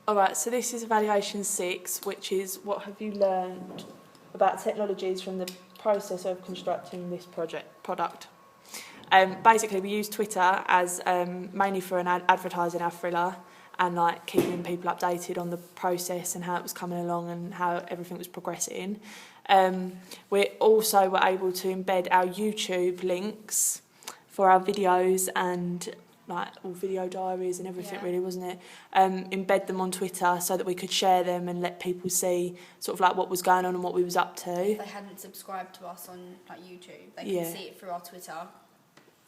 Alright, so this is evaluation 6, which is what have you learned about technologies from the process of constructing this product. Basically, we use Twitter as mainly for advertising our thriller and like keeping people updated on the process and how it was coming along and how everything was progressing. We also were able to embed our YouTube links for our videos and like all video diaries and everything, really, wasn't it? Embed them on Twitter so that we could share them and let people see sort of like what was going on and what we was up to. If they hadn't subscribed to us on like YouTube, they can see it through our Twitter.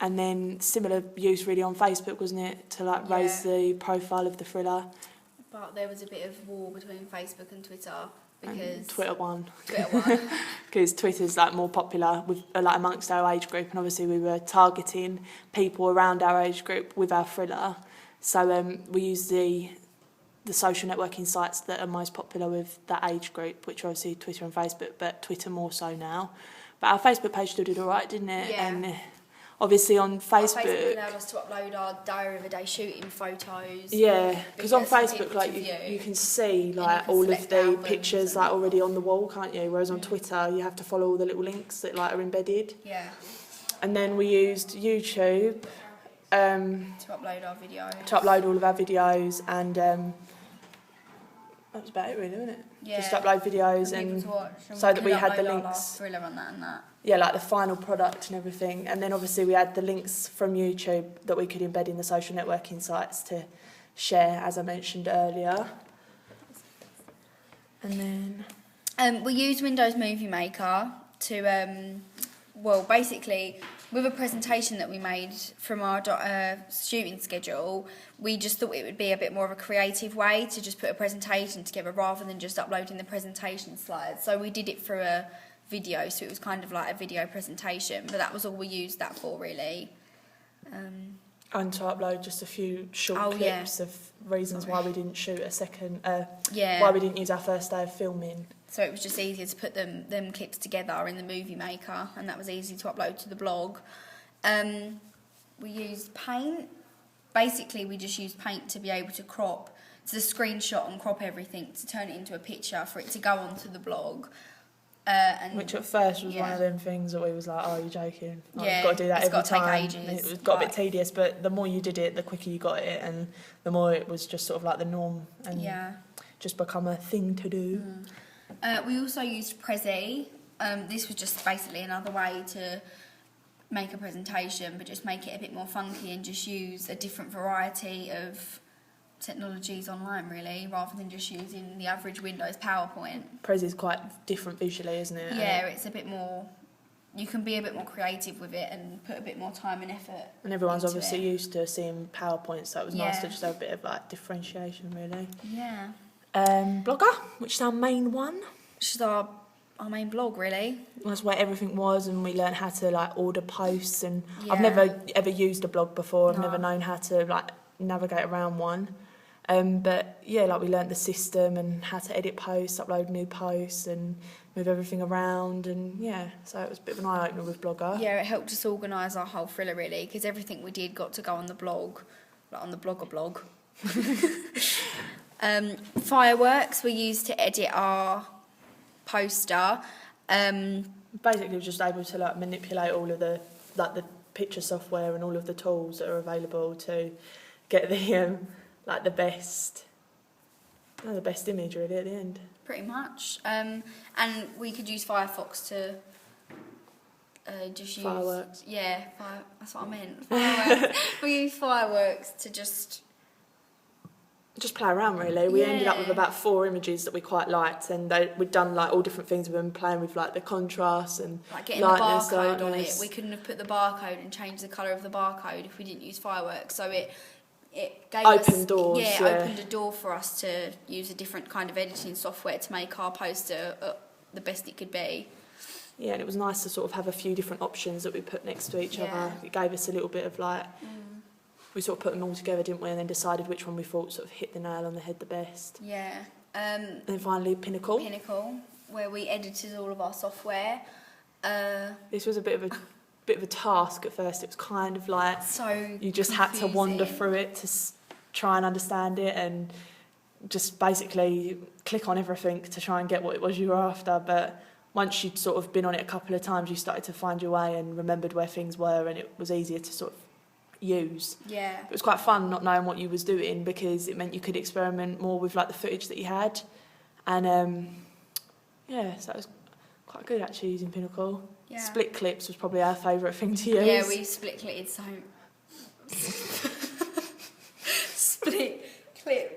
And then similar use really on Facebook, wasn't it, to like raise the profile of the thriller. But there was a bit of war between Facebook and Twitter because and Twitter won. Twitter Because Twitter's like more popular with like amongst our age group, and obviously we were targeting people around our age group with our thriller. So we use the social networking sites that are most popular with that age group, which are obviously Twitter and Facebook, but Twitter more so now. But our Facebook page still did all right, didn't it? Yeah. And obviously on Facebook... Facebook allowed us to upload our diary of a day shooting photos. Yeah, because on Facebook like you can see like all of the pictures like already on the wall, can't you? Whereas on Twitter you have to follow all the little links that like are embedded. Yeah. And then we used YouTube to upload our videos. To upload all of our videos, and that was about it really, wasn't it? Yeah. Just upload videos and so that we had the links. Thriller on that and that. Yeah, like the final product and everything. And then obviously we had the links from YouTube that we could embed in the social networking sites to share, as I mentioned earlier. And then... we used Windows Movie Maker to, basically, with a presentation that we made from our shooting schedule, we just thought it would be a bit more of a creative way to just put a presentation together rather than just uploading the presentation slides. So we did it through a video, so it was kind of like a video presentation, but that was all we used that for, really. And to upload just a few short clips of reasons why we didn't shoot a second, why we didn't use our first day of filming. So it was just easier to put them clips together in the Movie Maker, and that was easy to upload to the blog. We used Paint. Basically, we just used Paint to be able to screenshot and crop everything to turn it into a picture for it to go onto the blog. Which at first was one of them things that we was like, oh, you're joking. Like, yeah, you've got to do that every time. Take ages. It got a bit tedious, but the more you did it, the quicker you got it, and the more it was just sort of like the norm and just become a thing to do. We also used Prezi. This was just basically another way to make a presentation, but just make it a bit more funky and just use a different variety of technologies online, really, rather than just using the average Windows PowerPoint. Prezi is quite different visually, isn't it? Yeah, it's a bit more... You can be a bit more creative with it and put a bit more time and effort. And everyone's obviously used to seeing PowerPoint, so it was nice to just have a bit of like differentiation, really. Yeah. Blogger, which is our main one. Which is our main blog, really. That's where everything was, and we learned how to like order posts. And I've never ever used a blog before. I've never known how to like navigate around one. But yeah, like we learnt the system and how to edit posts, upload new posts, and move everything around. And yeah, so it was a bit of an eye opener with Blogger. Yeah, it helped us organise our whole thriller, really, because everything we did got to go on the blog, like on the Blogger blog. Fireworks we used to edit our poster. Basically, we were just able to like manipulate all of the picture software and all of the tools that are available to get the the best image really at the end. Pretty much. And we could use Firefox to just use... Fireworks. Yeah, that's what I meant. Fireworks. We used Fireworks to just play around, really. We ended up with about 4 images that we quite liked, and we'd done like all different things with them, playing with like the contrast and like getting the barcode on it. We couldn't have put the barcode and changed the colour of the barcode if we didn't use Fireworks. So it gave opened doors. Opened a door for us to use a different kind of editing software to make our poster the best it could be. Yeah, and it was nice to sort of have a few different options that we put next to each other. It gave us a little bit of like... We sort of put them all together, didn't we, and then decided which one we thought sort of hit the nail on the head the best. Yeah. And then finally Pinnacle. Pinnacle, where we edited all of our software. This was a bit of a task at first. It was kind of like so you just had to wander through it to try and understand it, and just basically click on everything to try and get what it was you were after. But once you'd sort of been on it a couple of times, you started to find your way and remembered where things were, and it was easier to sort of use. Yeah. It was quite fun not knowing what you was doing, because it meant you could experiment more with like the footage that you had. And yeah, so that was quite good actually, using Pinnacle. Yeah. Split clips was probably our favourite thing to use. Yeah, we split clipped so split clipped